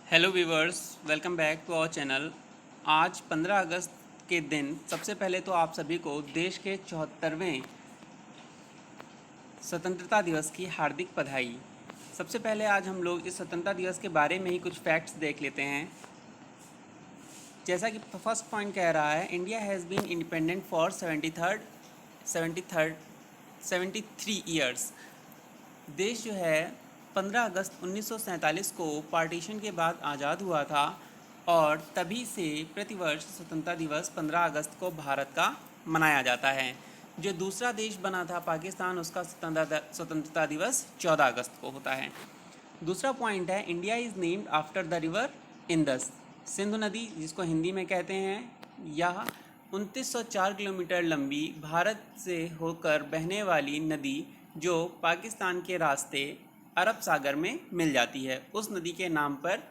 Hello viewers, welcome back to our channel. आज 15 अगस्त के दिन सबसे पहले तो आप सभी को देश के 74वें स्वतंत्रता दिवस की हार्दिक बधाई। सबसे पहले आज हम लोग इस स्वतंत्रता दिवस के बारे में ही कुछ फैक्ट्स देख लेते हैं। जैसा कि फर्स्ट पॉइंट कह रहा है, India has been independent for 73 years. देश जो है 15 अगस्त 1947 को पार्टीशन के बाद आज़ाद हुआ था और तभी से प्रतिवर्ष स्वतंत्रता दिवस 15 अगस्त को भारत का मनाया जाता है। जो दूसरा देश बना था पाकिस्तान, उसका स्वतंत्रता दिवस 14 अगस्त को होता है। दूसरा पॉइंट है, India is named after the river Indus. Sindhu नदी, जिसको हिंदी में कहते हैं, यह 2904 किलोमीटर लंबी भारत से होकर बहने वाली नदी जो पाकिस्तान के रास्ते अरब सागर में मिल जाती है, उस नदी के नाम पर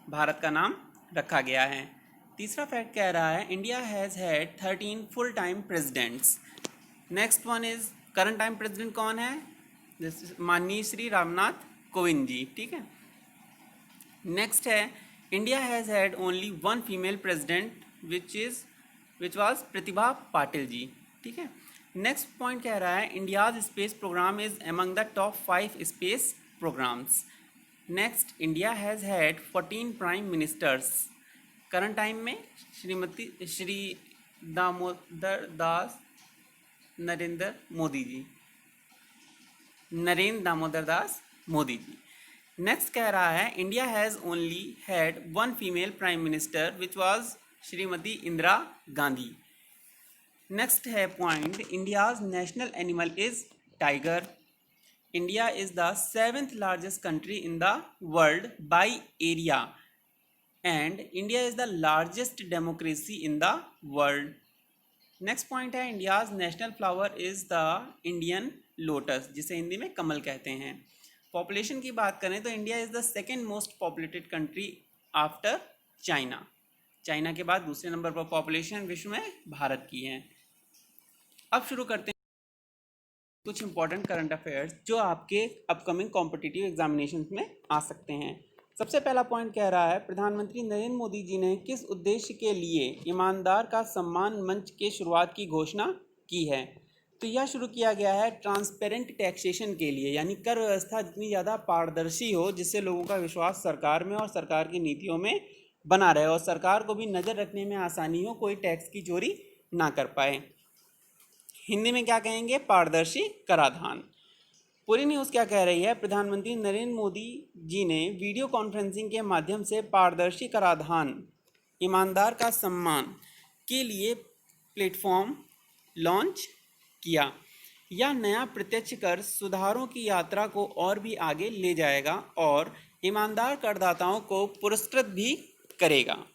भारत का नाम रखा गया है। तीसरा फैक्ट कह रहा है, India has had 13 full time presidents. Next one is, current time president कौन है? माननीय श्री रामनाथ कोविंद जी। ठीक है। नेक्स्ट है, India has had only one female president which was Pratibha Patil ji. ठीक है। नेक्स्ट पॉइंट कह रहा है, India's space programme is among the top 5 space programmes. Next, India has had 14 prime ministers. Current time में श्री दामोदर दास नरेंद्र दामोदर दास मोदी जी। नेक्स्ट कह रहा है, India has only had one female prime minister which was Shrimati Indira Gandhi. Next है point, India's national animal is tiger. India is the 7th largest country in the world by area and India is the largest democracy in the world. Next point है, India's national flower is the Indian lotus, जिसे हिंदी में कमल कहते हैं। Population की बात करें तो India is the second most populated country after China. China के बाद दूसरे नंबर पर पॉपुलेशन विश्व में भारत की है। अब शुरू करते हैं कुछ इंपॉर्टेंट करंट अफेयर्स जो आपके अपकमिंग कॉम्पिटिटिव एग्जामिनेशन में आ सकते हैं। सबसे पहला पॉइंट कह रहा है, प्रधानमंत्री नरेंद्र मोदी जी ने किस उद्देश्य के लिए ईमानदार का सम्मान मंच के शुरुआत की घोषणा की है? तो यह शुरू किया गया है ट्रांसपेरेंट टैक्सेशन के लिए, यानी कर व्यवस्था जितनी ज़्यादा पारदर्शी हो जिससे लोगों का विश्वास सरकार में और सरकार की नीतियों में बना रहे और सरकार को भी नज़र रखने में आसानी हो, कोई टैक्स की चोरी ना कर पाए। हिंदी में क्या कहेंगे? पारदर्शी कराधान। पूरी न्यूज़ क्या कह रही है? प्रधानमंत्री नरेंद्र मोदी जी ने वीडियो कॉन्फ्रेंसिंग के माध्यम से पारदर्शी कराधान ईमानदार का सम्मान के लिए प्लेटफॉर्म लॉन्च किया। यह नया प्रत्यक्ष कर सुधारों की यात्रा को और भी आगे ले जाएगा और ईमानदार करदाताओं को पुरस्कृत भी करेगा,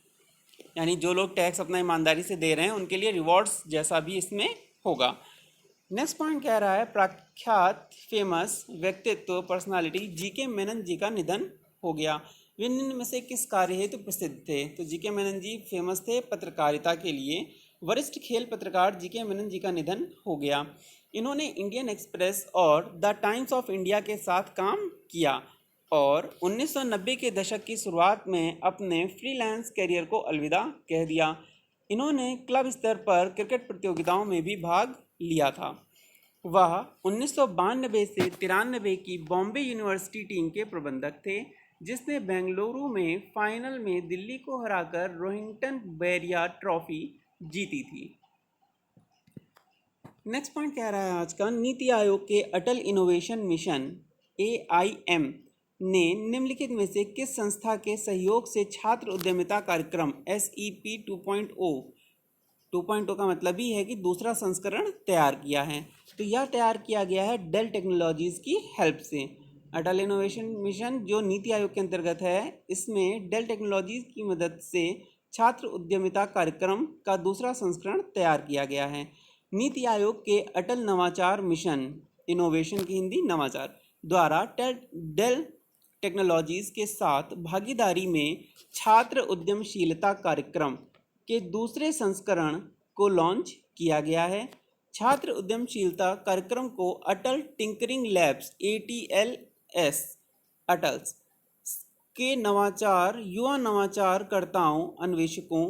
यानी जो लोग टैक्स अपना ईमानदारी से दे रहे हैं उनके लिए रिवॉर्ड्स जैसा भी इसमें होगा। नेक्स्ट पॉइंट कह रहा है, प्रख्यात फेमस व्यक्तित्व पर्सनालिटी जीके मेनन जी का निधन हो गया। वे निम्न में से किस कार्य हेतु प्रसिद्ध थे? तो जीके मेनन जी फेमस थे पत्रकारिता के लिए। वरिष्ठ खेल पत्रकार जीके मेनन जी का निधन हो गया। इन्होंने इंडियन एक्सप्रेस और द टाइम्स ऑफ इंडिया के साथ काम किया और 1990 के दशक की शुरुआत में अपने फ्रीलांस करियर को अलविदा कह दिया। इन्होंने क्लब स्तर पर क्रिकेट प्रतियोगिताओं में भी भाग लिया था। वह 1992 से 93 की बॉम्बे यूनिवर्सिटी टीम के प्रबंधक थे, जिसने बेंगलुरु में फाइनल में दिल्ली को हराकर रोहिंग्टन बेरिया ट्रॉफी जीती थी। नेक्स्ट पॉइंट कह रहा है आज का, नीति आयोग के अटल इनोवेशन मिशन AIM ने निम्नलिखित में से किस संस्था के सहयोग से छात्र उद्यमिता कार्यक्रम SEP 2.0 का मतलब ही है कि दूसरा संस्करण तैयार किया है? तो यह तैयार किया गया है डेल टेक्नोलॉजीज़ की हेल्प से। अटल इनोवेशन मिशन जो नीति आयोग के अंतर्गत है, इसमें डेल टेक्नोलॉजीज़ की मदद से छात्र उद्यमिता कार्यक्रम का दूसरा संस्करण तैयार किया गया है। नीति आयोग के अटल नवाचार मिशन, इनोवेशन की हिंदी नवाचार, द्वारा डेल टेक्नोलॉजीज़ के साथ भागीदारी में छात्र उद्यमशीलता कार्यक्रम के दूसरे संस्करण को लॉन्च किया गया है। छात्र उद्यमशीलता कार्यक्रम को अटल टिंकरिंग लैब्स ATLS अटल्स के नवाचार युवा नवाचारकर्ताओं अन्वेषकों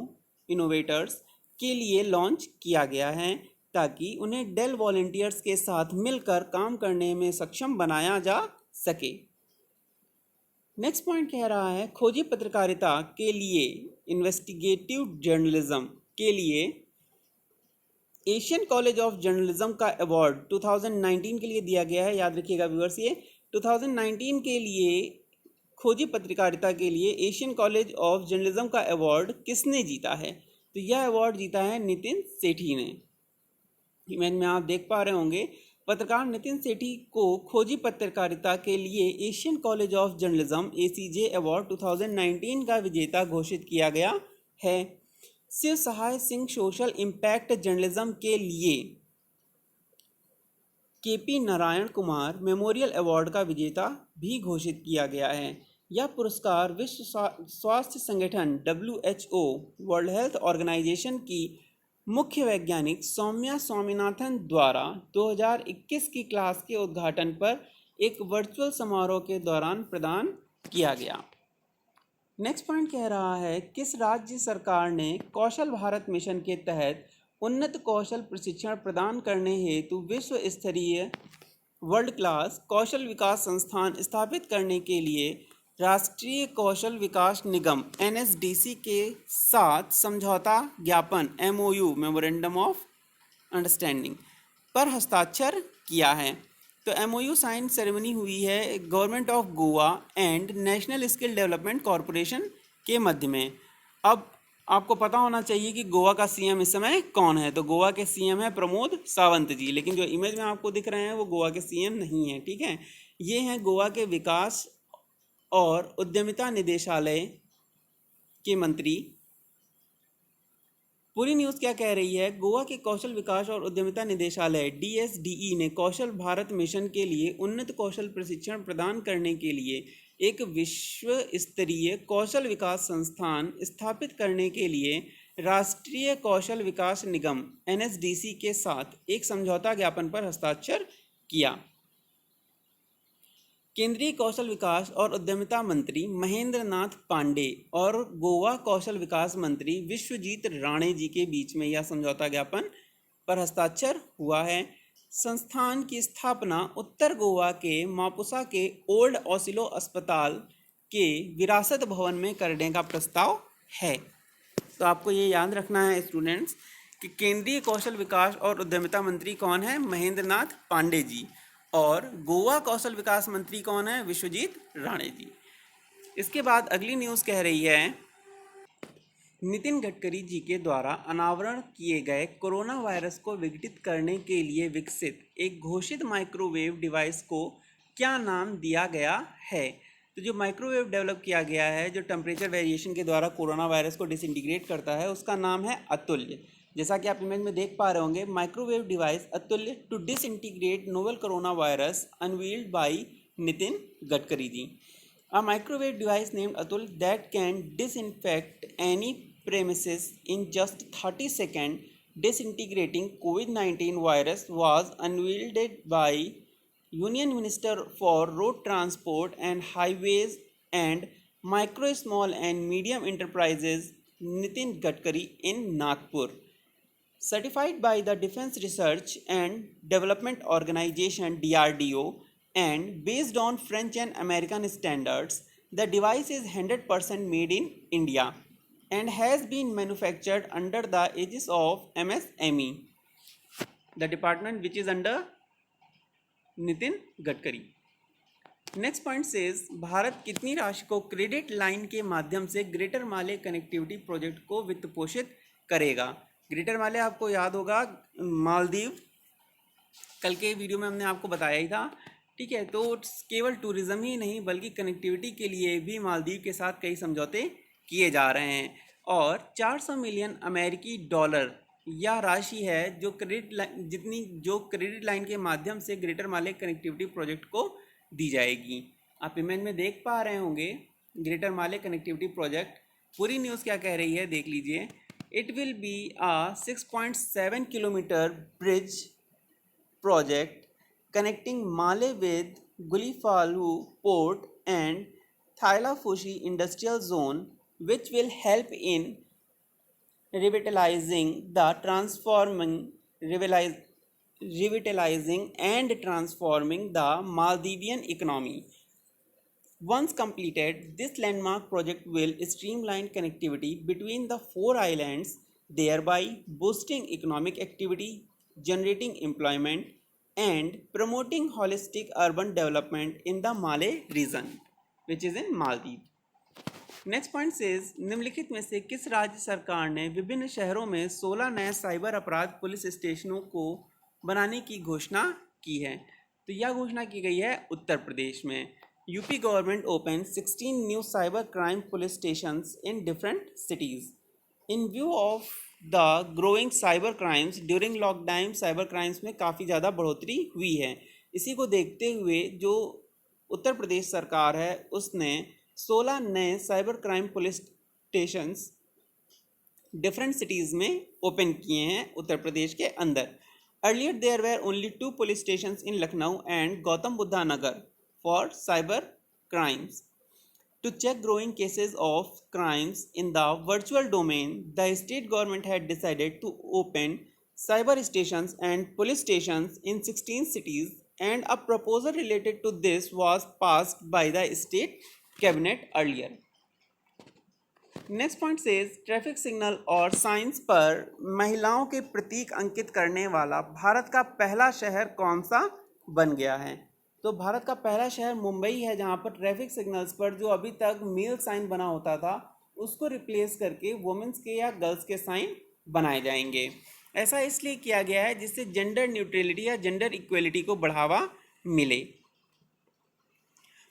इनोवेटर्स के लिए लॉन्च किया गया है ताकि उन्हें डेल वॉलंटियर्स के साथ मिलकर काम करने में सक्षम बनाया जा सके। नेक्स्ट पॉइंट कह रहा है खोजी पत्रकारिता के लिए इन्वेस्टिगेटिव जर्नलिज्म के लिए एशियन कॉलेज ऑफ जर्नलिज्म का अवार्ड 2019 के लिए दिया गया है। याद रखिएगा व्यूअर्स, ये 2019 के लिए खोजी पत्रकारिता के लिए एशियन कॉलेज ऑफ जर्नलिज्म का अवार्ड किसने जीता है? तो यह अवार्ड जीता है नितिन सेठी ने। इमेज में आप देख पा रहे होंगे पत्रकार नितिन सेठी को खोजी पत्रकारिता के लिए Asian college of journalism ACJ award 2019 का विजेता घोषित किया गया है। शिव सहाय सिंह सोशल इम्पैक्ट जर्नलिज्म के लिए KP Narayan Kumar memorial award का विजेता भी घोषित किया गया है। यह पुरस्कार विश्व स्वास्थ्य संगठन WHO वर्ल्ड हेल्थ ऑर्गेनाइजेशन की मुख्य वैज्ञानिक सौम्या स्वामीनाथन द्वारा 2021 की क्लास के उद्घाटन पर एक वर्चुअल समारोह के दौरान प्रदान किया गया। नेक्स्ट पॉइंट कह रहा है किस राज्य सरकार ने कौशल भारत मिशन के तहत उन्नत कौशल प्रशिक्षण प्रदान करने हेतु विश्व स्तरीय वर्ल्ड क्लास कौशल विकास संस्थान स्थापित करने के लिए राष्ट्रीय कौशल विकास निगम NSDC के साथ समझौता ज्ञापन MOU मेमोरेंडम ऑफ अंडरस्टैंडिंग पर हस्ताक्षर किया है? तो MOU साइन सेरेमनी हुई है government of Goa and national skill development corporation के मध्य में। अब आपको पता होना चाहिए कि गोवा का CM इस समय कौन है। तो गोवा के CM है प्रमोद सावंत जी, लेकिन जो इमेज में आपको दिख रहे हैं वो गोवा के CM नहीं है, ठीक है। ये हैं गोवा के विकास और उद्यमिता निदेशालय के मंत्री। पूरी न्यूज़ क्या कह रही है? गोवा के कौशल विकास और उद्यमिता निदेशालय DSDE ने कौशल भारत मिशन के लिए उन्नत कौशल प्रशिक्षण प्रदान करने के लिए एक विश्व स्तरीय कौशल विकास संस्थान स्थापित करने के लिए राष्ट्रीय कौशल विकास निगम NSDC के साथ एक समझौता ज्ञापन पर हस्ताक्षर किया। केंद्रीय कौशल विकास और उद्यमिता मंत्री महेंद्र नाथ पांडे और गोवा कौशल विकास मंत्री विश्वजीत राणे जी के बीच में यह समझौता ज्ञापन पर हस्ताक्षर हुआ है। संस्थान की स्थापना उत्तर गोवा के मापुसा के ओल्ड ओसिलो अस्पताल के विरासत भवन में करने का प्रस्ताव है। तो आपको ये याद रखना है स्टूडेंट्स कि केंद्रीय कौशल विकास और उद्यमिता मंत्री कौन है? महेंद्र नाथ पांडे जी। और गोवा कौशल विकास मंत्री कौन है? विश्वजीत राणे जी। इसके बाद अगली न्यूज़ कह रही है नितिन गडकरी जी के द्वारा अनावरण किए गए कोरोना वायरस को विघटित करने के लिए विकसित एक घोषित माइक्रोवेव डिवाइस को क्या नाम दिया गया है? तो जो माइक्रोवेव डेवलप किया गया है जो टेम्परेचर वेरिएशन के द्वारा कोरोना वायरस को डिसइंटीग्रेट करता है उसका नाम है अतुल्य। जैसा कि आप इमेज में देख पा रहे होंगे microwave device Atulya to disintegrate novel corona virus unveiled by Nitin Gadkari ji. A microwave device named Atul that can disinfect any premises in just 30 seconds, disintegrating COVID-19 virus was unveiled by Union Minister for Road Transport and Highways and Micro, Small and Medium Enterprises Nitin Gadkari in Nagpur. Certified by the Defense Research and Development Organization DRDO and based on French and American standards, the device is 100% made in India and has been manufactured under the aegis of MSME, the department which is under Nitin Gadkari. Next point says Bharat कितनी राशि को credit line के माध्यम से greater माले connectivity project को वित्त पोषित करेगा? ग्रेटर माले आपको याद होगा मालदीव, कल के वीडियो में हमने आपको बताया ही था, ठीक है। तो केवल टूरिज्म ही नहीं बल्कि कनेक्टिविटी के लिए भी मालदीव के साथ कई समझौते किए जा रहे हैं और 400 मिलियन अमेरिकी डॉलर यह राशि है जो क्रेडिट लाइन के माध्यम से ग्रेटर माले कनेक्टिविटी प्रोजेक्ट को दी जाएगी। आप इमेज में देख पा रहे होंगे ग्रेटर माले कनेक्टिविटी प्रोजेक्ट। पूरी न्यूज़ क्या कह रही है देख लीजिए। It will be a 6.7 kilometre bridge project connecting Male with Gulifalhu port and Thailafushi Industrial Zone, which will help in revitalizing the revitalizing and transforming the Maldivian economy. Once completed, this landmark project will streamline connectivity between the four islands, thereby boosting economic activity, generating employment, and promoting holistic urban development in the Malay region, which is in Maldives. Next point says निम्नलिखित में से किस राज्य सरकार ने विभिन्न शहरों में 16 नए साइबर अपराध पुलिस स्टेशनों को बनाने की घोषणा की है? तो यह घोषणा की गई है उत्तर प्रदेश में. UP government open 16 new cyber crime police stations in different cities. In view of the growing cyber crimes during lockdown, cyber crimes में काफ़ी ज़्यादा बढ़ोतरी हुई है. इसी को देखते हुए जो उत्तर प्रदेश सरकार है उसने 16 नए cyber crime police stations different cities में ओपन किए हैं उत्तर प्रदेश के अंदर. Earlier there were only 2 police stations in Lucknow and Gautam Buddha Nagar for cyber crimes. To check growing cases of crimes in the virtual domain, the state government had decided to open cyber stations and police stations in 16 cities, and a proposal related to this was passed by the state cabinet earlier. Next point says traffic signal और science पर महिलाओं के प्रतीक अंकित करने वाला भारत का पहला शहर कौन सा बन गया है? तो भारत का पहला शहर मुंबई है, जहां पर ट्रैफिक सिग्नल्स पर जो अभी तक मेल साइन बना होता था उसको रिप्लेस करके वुमेन्स के या गर्ल्स के साइन बनाए जाएंगे. ऐसा इसलिए किया गया है जिससे जेंडर न्यूट्रलिटी या जेंडर इक्वलिटी को बढ़ावा मिले.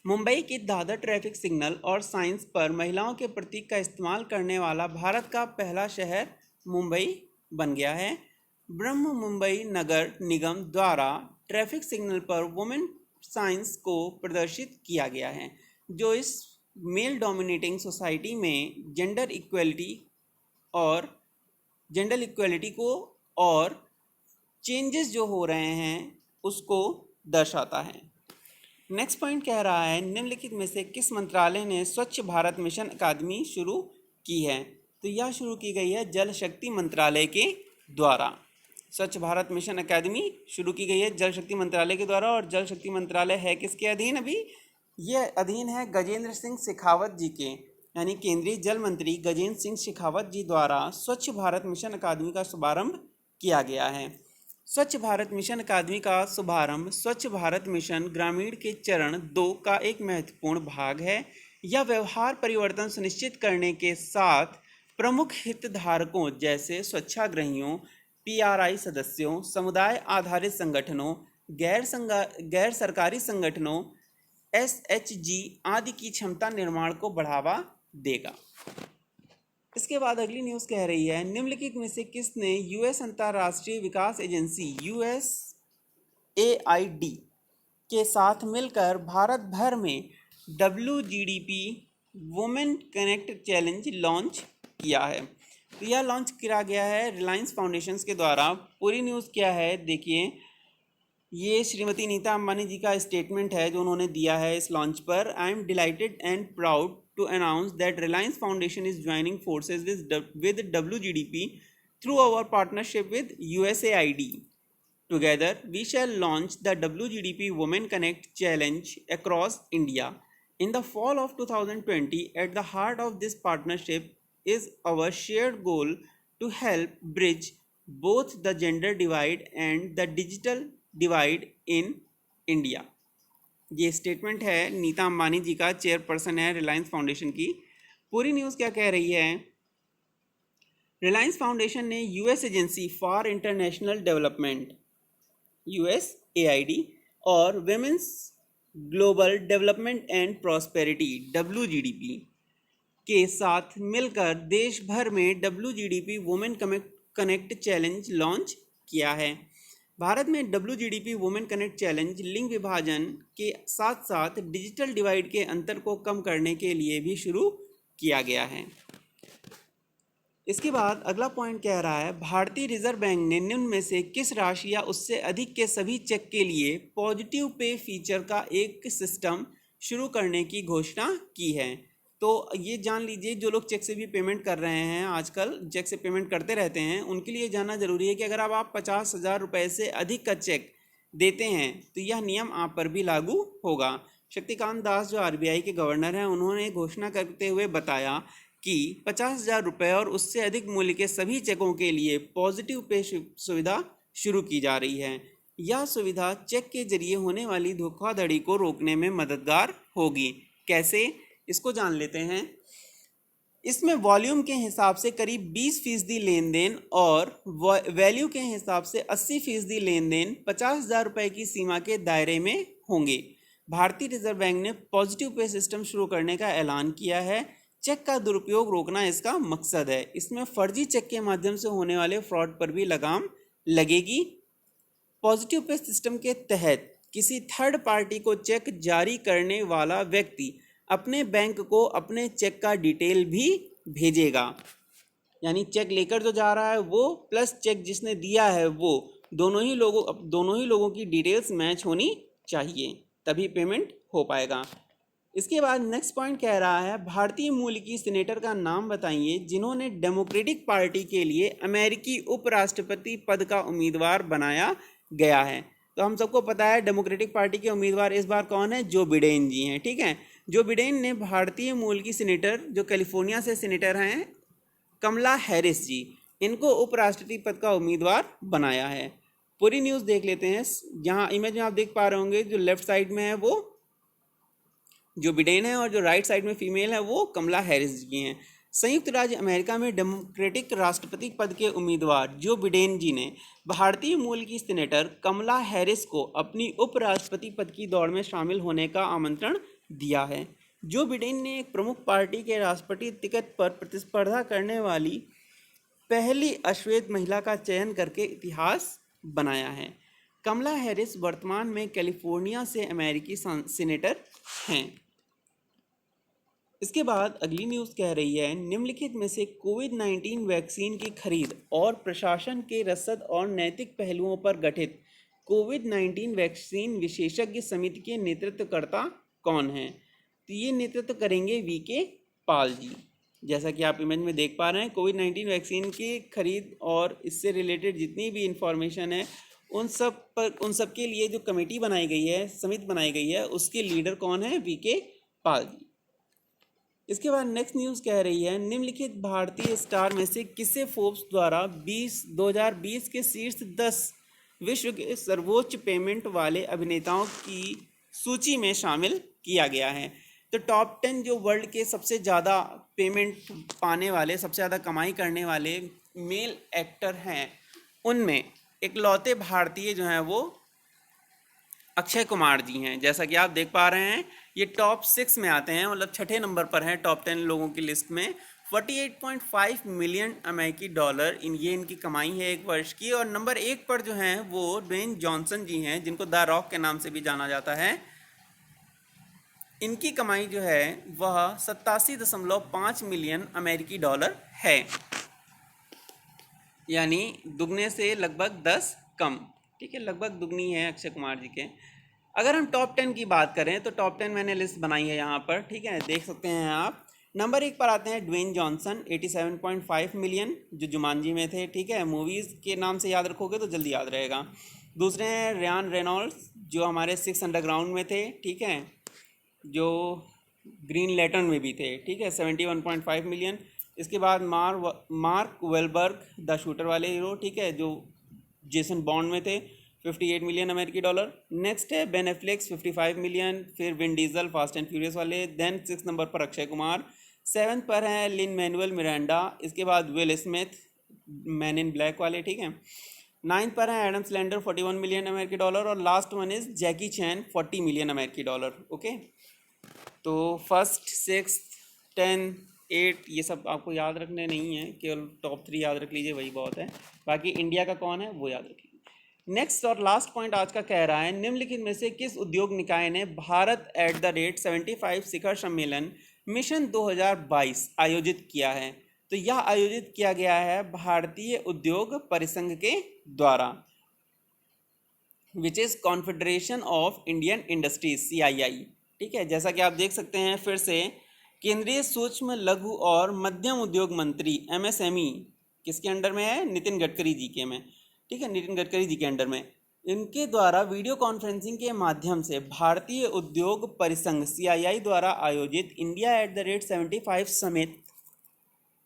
मुंबई की दादर ट्रैफिक सिग्नल और साइंस पर महिलाओं के प्रतीक का इस्तेमाल करने वाला भारत का पहला शहर मुंबई बन गया है. ब्रह्म मुंबई नगर निगम द्वारा ट्रैफिक सिग्नल पर वुमेन साइंस को प्रदर्शित किया गया है, जो इस मेल डोमिनेटिंग सोसाइटी में जेंडर इक्वलिटी को और चेंजेस जो हो रहे हैं उसको दर्शाता है. नेक्स्ट पॉइंट कह रहा है निम्नलिखित में से किस मंत्रालय ने स्वच्छ भारत मिशन अकादमी शुरू की है? तो यह शुरू की गई है जल शक्ति मंत्रालय के द्वारा. स्वच्छ भारत मिशन अकादमी शुरू की गई है जल शक्ति मंत्रालय के द्वारा. और जल शक्ति मंत्रालय है किसके अधीन? अभी यह अधीन है गजेंद्र सिंह शेखावत जी के, यानी केंद्रीय जल मंत्री गजेंद्र सिंह शेखावत जी द्वारा स्वच्छ भारत मिशन अकादमी का शुभारंभ किया गया है. स्वच्छ भारत मिशन अकादमी का शुभारंभ स्वच्छ भारत मिशन ग्रामीण के चरण 2 का एक महत्वपूर्ण भाग है. यह व्यवहार परिवर्तन सुनिश्चित करने के साथ प्रमुख हितधारकों जैसे स्वच्छाग्रहियों, पीआरआई सदस्यों, समुदाय आधारित संगठनों, गैर सरकारी संगठनों, एसएचजी आदि की क्षमता निर्माण को बढ़ावा देगा. इसके बाद अगली न्यूज़ कह रही है निम्नलिखित में से किसने यूएस अंतर्राष्ट्रीय विकास एजेंसी USAID के साथ मिलकर भारत भर में WGDP women connect challenge launch किया है? तो यह लॉन्च किया गया है रिलायंस फाउंडेशन के द्वारा. पूरी न्यूज़ क्या है देखिए. ये श्रीमती नीता अंबानी जी का स्टेटमेंट है जो उन्होंने दिया है इस लॉन्च पर. I am delighted and proud to announce that Reliance Foundation is joining forces with WGDP through our partnership with USAID. Together, we shall launch the WGDP Women Connect Challenge across India. In the fall of 2020, at the heart of this partnership is our shared goal to help bridge both the gender divide and the digital divide in India. ये statement है नीता अंबानी जी का, chairperson है Reliance foundation की. पूरी news क्या कह रही है? रिलायंस फाउंडेशन ने US agency for international development USAID और women's global development and prosperity WGDP के साथ मिलकर देश भर में WGDP women connect challenge launch किया है. भारत में WGDP वुमेन कनेक्ट चैलेंज लिंग विभाजन के साथ साथ डिजिटल डिवाइड के अंतर को कम करने के लिए भी शुरू किया गया है. इसके बाद अगला पॉइंट कह रहा है भारतीय रिजर्व बैंक ने निम्न में से किस राशि या उससे अधिक के सभी चेक के लिए पॉजिटिव पे फीचर का एक सिस्टम शुरू करने की घोषणा की है। तो ये जान लीजिए, जो लोग चेक से भी पेमेंट कर रहे हैं, आजकल चेक से पेमेंट करते रहते हैं, उनके लिए जानना जरूरी है कि अगर आप 50,000 रुपये से अधिक का चेक देते हैं तो यह नियम आप पर भी लागू होगा। शक्तिकांत दास जो आरबीआई के गवर्नर हैं, उन्होंने घोषणा करते हुए बताया कि 50,000 रुपये और उससे अधिक मूल्य के सभी चेकों के लिए पॉजिटिव पे सुविधा शुरू की जा रही है। यह सुविधा चेक के जरिए होने वाली धोखाधड़ी को रोकने में मददगार होगी। कैसे, इसको जान लेते हैं। इसमें वॉल्यूम के हिसाब से करीब 20% लेन देन और वैल्यू के हिसाब से 80% लेन देन 50,000 रुपये की सीमा के दायरे में होंगे। भारतीय रिजर्व बैंक ने पॉजिटिव पे सिस्टम शुरू करने का ऐलान किया है। चेक का दुरुपयोग रोकना इसका मकसद है। इसमें फर्जी चेक के माध्यम से होने वाले फ्रॉड पर भी लगाम लगेगी। पॉजिटिव पे सिस्टम के तहत किसी थर्ड पार्टी को चेक जारी करने वाला व्यक्ति अपने बैंक को अपने चेक का डिटेल भी भेजेगा। यानी चेक लेकर जो जा रहा है वो प्लस चेक जिसने दिया है वो दोनों ही लोगों की डिटेल्स मैच होनी चाहिए, तभी पेमेंट हो पाएगा। इसके बाद नेक्स्ट पॉइंट कह रहा है, भारतीय मूल की सीनेटर का नाम बताइए जिन्होंने डेमोक्रेटिक पार्टी के लिए अमेरिकी उपराष्ट्रपति पद का उम्मीदवार बनाया गया है। तो हम सबको पता है डेमोक्रेटिक पार्टी के उम्मीदवार इस बार कौन है, जो बिडेन जी हैं। ठीक है, जो बिडेन ने भारतीय मूल की सीनेटर जो कैलिफोर्निया से सीनेटर हैं कमला हैरिस जी, इनको उपराष्ट्रपति पद का उम्मीदवार बनाया है। पूरी न्यूज़ देख लेते हैं। जहाँ इमेज में आप देख पा रहे होंगे, जो लेफ्ट साइड में है वो जो बिडेन है और जो राइट साइड में फीमेल है वो कमला हैरिस जी हैं। संयुक्त राज्य अमेरिका में डेमोक्रेटिक राष्ट्रपति पद के उम्मीदवार जो बिडेन जी ने भारतीय मूल की सीनेटर कमला हैरिस को अपनी उपराष्ट्रपति पद की दौड़ में शामिल होने का आमंत्रण दिया है। जो बिडेन ने एक प्रमुख पार्टी के राष्ट्रपति टिकट पर प्रतिस्पर्धा करने वाली पहली अश्वेत महिला का चयन करके इतिहास बनाया है। कमला हैरिस वर्तमान में कैलिफोर्निया से अमेरिकी सीनेटर हैं। इसके बाद अगली न्यूज़ कह रही है, निम्नलिखित में से कोविड-19 वैक्सीन की खरीद और प्रशासन के रसद और नैतिक पहलुओं पर गठित कोविड-19 वैक्सीन विशेषज्ञ समिति के नेतृत्वकर्ता कौन हैं? तो ये नेतृत्व करेंगे वीके पाल जी। जैसा कि आप इमेज में देख पा रहे हैं, कोविड-19 वैक्सीन की खरीद और इससे रिलेटेड जितनी भी इंफॉर्मेशन है उन सब के लिए जो कमेटी बनाई गई है, समिति बनाई गई है, उसके लीडर कौन है? वीके पाल जी। इसके बाद नेक्स्ट न्यूज़ कह रही है, निम्नलिखित भारतीय स्टार में से किसे फोर्ब्स द्वारा 2020 के शीर्ष 10 विश्व के सर्वोच्च पेमेंट वाले अभिनेताओं की सूची में शामिल किया गया है? तो टॉप 10 जो वर्ल्ड के सबसे ज़्यादा पेमेंट पाने वाले, सबसे ज़्यादा कमाई करने वाले मेल एक्टर हैं, उनमें इकलौते भारतीय जो हैं वो अक्षय कुमार जी हैं। जैसा कि आप देख पा रहे हैं, ये टॉप 6 में आते हैं, मतलब छठे नंबर पर हैं टॉप 10 लोगों की लिस्ट में। 48.5 मिलियन अमेरिकी डॉलर ये इनकी कमाई है एक वर्ष की। और नंबर 1 पर जो हैं वो ड्वेन जॉनसन जी हैं, जिनको द रॉक के नाम से भी जाना जाता है। इनकी कमाई जो है वह 87.5 मिलियन अमेरिकी डॉलर है, यानी दुगने से लगभग 10 कम। ठीक है, लगभग दुगनी है अक्षय कुमार जी के। अगर हम टॉप 10 की बात करें तो टॉप 10 मैंने लिस्ट बनाई है यहाँ पर। ठीक है, देख सकते हैं आप। नंबर 1 पर आते हैं ड्वेन जॉनसन, 87.5 मिलियन, जो जुमानजी में थे। ठीक है, मूवीज़ के नाम से याद रखोगे तो जल्दी याद रहेगा। दूसरे हैं रियान रेनॉल्ड्स, जो हमारे 6 अंडरग्राउंड में थे। ठीक है, जो ग्रीन लैंटर्न में भी थे। ठीक है, 71.5 मिलियन। इसके बाद मार्क वेलबर्ग, द शूटर वाले हीरो, ठीक है, जो जेसन बॉन्ड में थे, 58 मिलियन अमेरिकी डॉलर। नेक्स्ट है बेन एफ्लेक, 55 मिलियन। फिर Vin Diesel, fast and furious वाले। देन 6 नंबर पर अक्षय कुमार। 7 पर है लिन मैनुअल मिरांडा। इसके बाद will Smith, man in black वाले। ठीक है, 9 पर है एडम सैंडलर, 41 मिलियन अमेरिकी डॉलर। और last one is Jackie chain, 40 million अमेरिकी डॉलर। ओके, तो फर्स्ट, 6, 10, 8 ये सब आपको याद रखने नहीं है, केवल टॉप 3 याद रख लीजिए, वही बहुत है। बाकी इंडिया का कौन है वो याद रखिए। नेक्स्ट और लास्ट पॉइंट आज का कह रहा है, निम्नलिखित में से किस उद्योग निकाय ने भारत @75 शिखर सम्मेलन मिशन 2022 आयोजित किया है? तो यह आयोजित किया गया है भारतीय उद्योग परिसंघ के द्वारा, which is confederation of Indian industries, CII। ठीक है, जैसा कि आप देख सकते हैं फिर से, केंद्रीय सूक्ष्म लघु और मध्यम उद्योग मंत्री एमएसएमई किसके अंडर में है? नितिन गडकरी जी के में, ठीक है, नितिन गडकरी जी के अंडर में। इनके द्वारा वीडियो कॉन्फ्रेंसिंग के माध्यम से भारतीय उद्योग परिसंघ सीआईआई द्वारा आयोजित इंडिया @75 समिट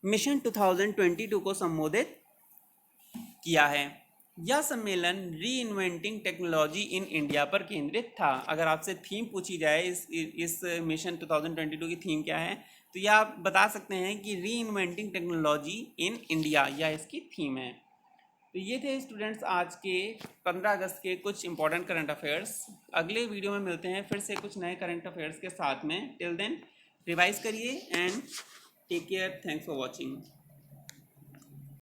मिशन 2022 को संबोधित किया है। यह सम्मेलन री इन्वेंटिंग टेक्नोलॉजी इन इंडिया पर केंद्रित था। अगर आपसे थीम पूछी जाए इस मिशन 2022 की थीम क्या है, तो यह आप बता सकते हैं कि री इन्वेंटिंग टेक्नोलॉजी इन इंडिया, यह इसकी थीम है। तो ये थे स्टूडेंट्स आज के 15 अगस्त के कुछ इंपॉर्टेंट करंट अफेयर्स। अगले वीडियो में मिलते हैं फिर से कुछ नए करंट अफेयर्स के साथ में। टिल देन रिवाइज करिए and take care. Thanks for watching.